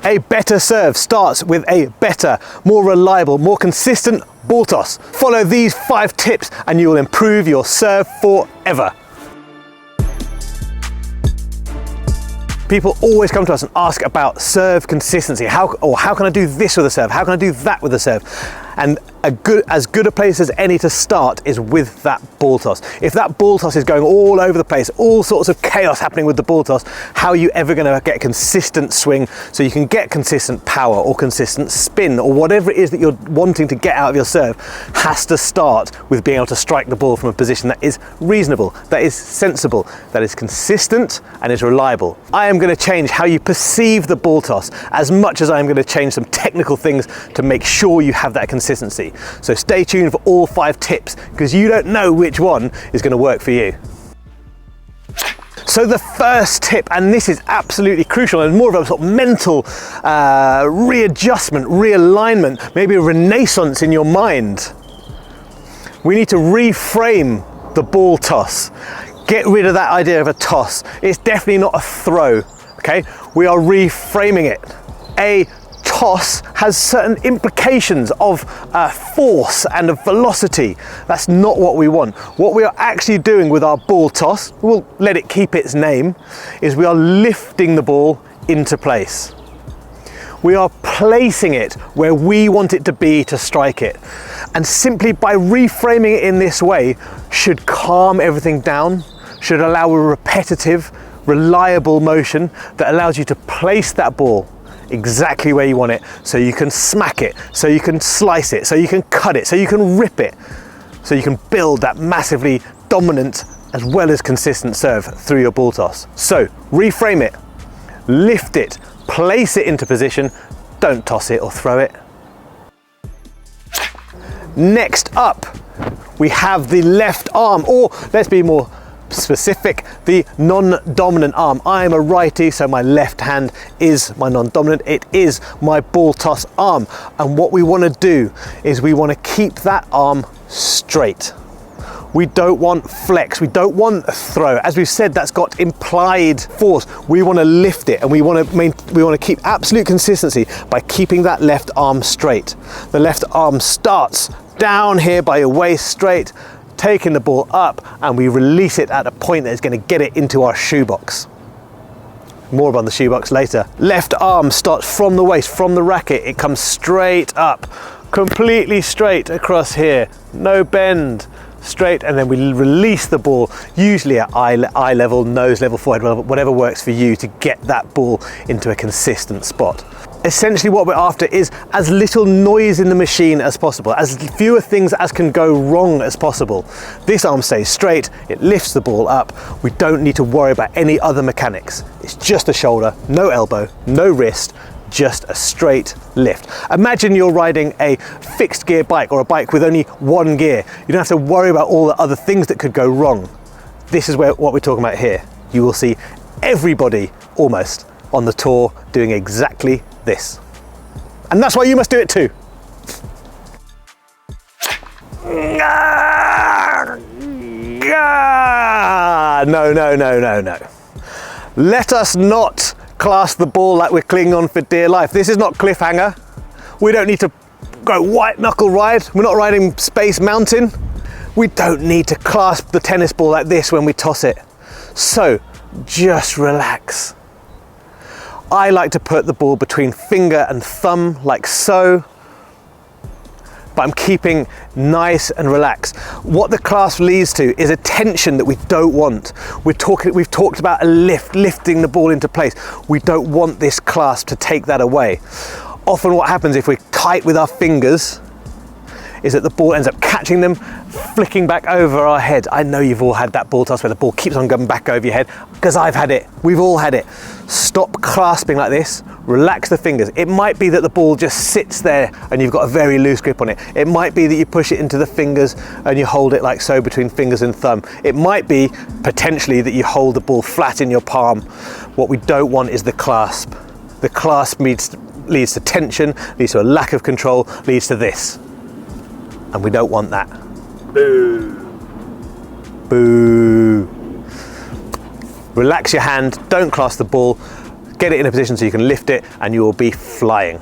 A better serve starts with a better, more reliable, more consistent ball toss. Follow these 5 tips and you will improve your serve forever. People always come to us and ask about serve consistency. How can I do this with a serve? How can I do that with a serve? And as good a place as any to start is with that ball toss. If that ball toss is going all over the place, all sorts of chaos happening with the ball toss, how are you ever going to get a consistent swing so you can get consistent power or consistent spin or whatever it is that you're wanting to get out of your serve has to start with being able to strike the ball from a position that is reasonable, that is sensible, that is consistent and is reliable. I am going to change how you perceive the ball toss as much as I am going to change some technical things to make sure you have that consistency. So stay tuned for all 5 tips because you don't know which one is going to work for you. So the first tip, and this is absolutely crucial and more of a sort of mental readjustment, realignment, maybe a renaissance in your mind. We need to reframe the ball toss. Get rid of that idea of a toss. It's definitely not a throw, okay? We are reframing it. A toss has certain implications of force and of velocity. That's not what we want. What we are actually doing with our ball toss, we'll let it keep its name, is we are lifting the ball into place. We are placing it where we want it to be to strike it. And simply by reframing it in this way should calm everything down, should allow a repetitive, reliable motion that allows you to place that ball exactly where you want it, so you can smack it, so you can slice it, so you can cut it, so you can rip it, so you can build that massively dominant as well as consistent serve through your ball toss. So reframe it, lift it, place it into position, don't toss it or throw it. Next up, we have the left arm, or let's be more specific, the non-dominant arm. I am a righty, so my left hand is my non-dominant. It is my ball toss arm. And what we want to do is we want to keep that arm straight. We don't want flex, we don't want a throw. As we've said, that's got implied force. We want to lift it and we want to keep absolute consistency by keeping that left arm straight. The left arm starts down here by your waist straight, taking the ball up, and we release it at a point that is going to get it into our shoebox. More about the shoebox later. Left arm starts from the waist, from the racket. It comes straight up, completely straight across here. No bend, straight, and then we release the ball, usually at eye level, nose level, forehead level, whatever works for you to get that ball into a consistent spot. Essentially what we're after is as little noise in the machine as possible, as fewer things as can go wrong as possible. This arm stays straight, it lifts the ball up. We don't need to worry about any other mechanics. It's just a shoulder, no elbow, no wrist, just a straight lift. Imagine you're riding a fixed gear bike or a bike with only one gear. You don't have to worry about all the other things that could go wrong. This is what we're talking about here. You will see everybody almost on the tour doing exactly this. And that's why you must do it too. No. Let us not class the ball like we're clinging on for dear life. This is not Cliffhanger. We don't need to go white knuckle ride. We're not riding Space Mountain. We don't need to clasp the tennis ball like this when we toss it. So just relax. I like to put the ball between finger and thumb like so, but I'm keeping nice and relaxed. What the clasp leads to is a tension that we don't want. We've talked about a lifting the ball into place. We don't want this clasp to take that away. Often what happens if we're tight with our fingers is that the ball ends up catching them, flicking back over our head. I know you've all had that ball toss where the ball keeps on going back over your head, because I've had it. We've all had it. Stop clasping like this, relax the fingers. It might be that the ball just sits there and you've got a very loose grip on it. It might be that you push it into the fingers and you hold it like so between fingers and thumb. It might be potentially that you hold the ball flat in your palm. What we don't want is the clasp. The clasp leads to tension, leads to a lack of control, leads to this. And we don't want that. Boo. Boo. Relax your hand, don't clasp the ball, get it in a position so you can lift it and you will be flying.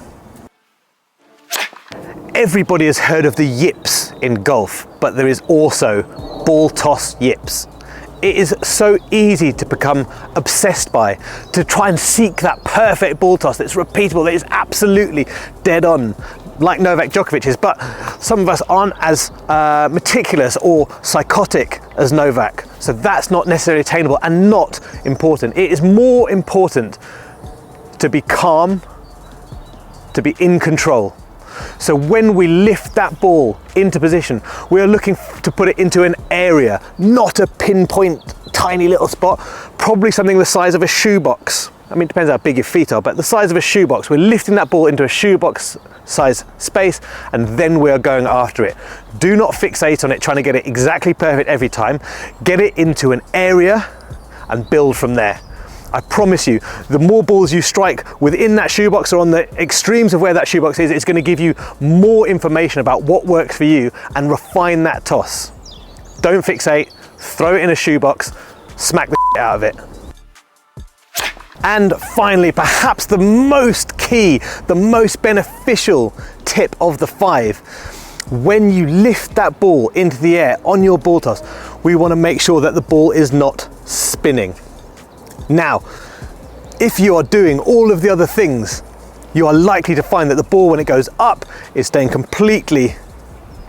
Everybody has heard of the yips in golf, but there is also ball toss yips. It is so easy to become obsessed by, to try and seek that perfect ball toss that's repeatable, that is absolutely dead on, like Novak Djokovic is, but some of us aren't as meticulous or psychotic as Novak, so that's not necessarily attainable and not important. It is more important to be calm, to be in control. So when we lift that ball into position, we are looking to put it into an area, not a pinpoint tiny little spot, probably something the size of a shoebox. I mean, it depends how big your feet are, but the size of a shoebox. We're lifting that ball into a shoebox size space, and then we are going after it. Do not fixate on it, trying to get it exactly perfect every time. Get it into an area and build from there. I promise you, the more balls you strike within that shoebox or on the extremes of where that shoebox is, it's going to give you more information about what works for you and refine that toss. Don't fixate, throw it in a shoebox, smack the out of it. And finally, perhaps the most key, the most beneficial tip of the 5, when you lift that ball into the air on your ball toss, we want to make sure that the ball is not spinning. Now, if you are doing all of the other things, you are likely to find that the ball, when it goes up, is staying completely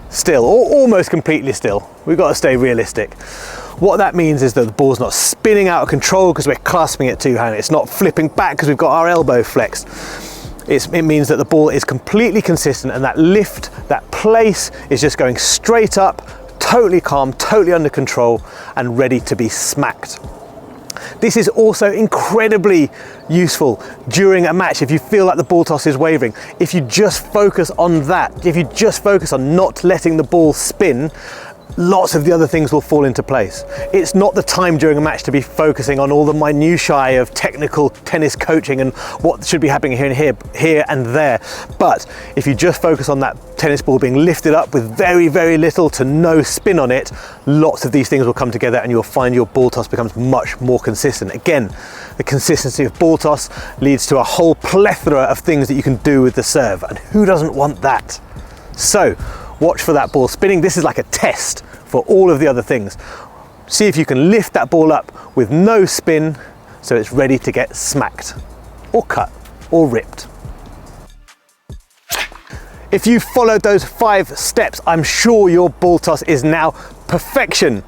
still, or almost completely still. We've got to stay realistic. What that means is that the ball's not spinning out of control because we're clasping it two-handed. It's not flipping back because we've got our elbow flexed. It means that the ball is completely consistent, and that lift, that place is just going straight up, totally calm, totally under control, and ready to be smacked. This is also incredibly useful during a match if you feel like the ball toss is wavering. If you just focus on that, if you just focus on not letting the ball spin, lots of the other things will fall into place. It's not the time during a match to be focusing on all the minutiae of technical tennis coaching and what should be happening here and there. But if you just focus on that tennis ball being lifted up with very, very little to no spin on it, lots of these things will come together and you'll find your ball toss becomes much more consistent. Again, the consistency of ball toss leads to a whole plethora of things that you can do with the serve, and who doesn't want that? So, watch for that ball spinning. This is like a test for all of the other things. See if you can lift that ball up with no spin so it's ready to get smacked or cut or ripped. If you followed those 5 steps, I'm sure your ball toss is now perfection.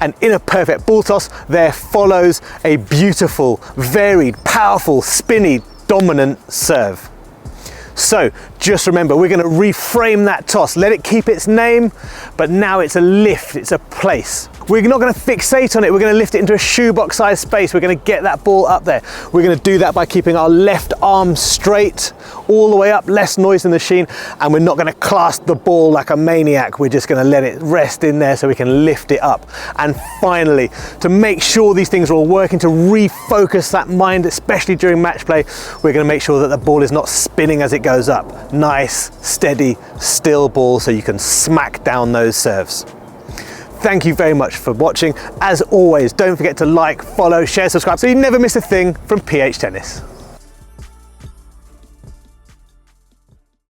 And in a perfect ball toss, there follows a beautiful, varied, powerful, spinny, dominant serve. So just remember, we're going to reframe that toss, let it keep its name, but now it's a lift, it's a place. We're not going to fixate on it, we're going to lift it into a shoebox size space, we're going to get that ball up there. We're going to do that by keeping our left arm straight all the way up, less noise in the sheen, and we're not going to clasp the ball like a maniac, we're just going to let it rest in there so we can lift it up. And finally, to make sure these things are all working, to refocus that mind, especially during match play, we're going to make sure that the ball is not spinning as it goes up. Nice, steady, still ball so you can smack down those serves. Thank you very much for watching. As always, don't forget to like, follow, share, subscribe so you never miss a thing from PH Tennis.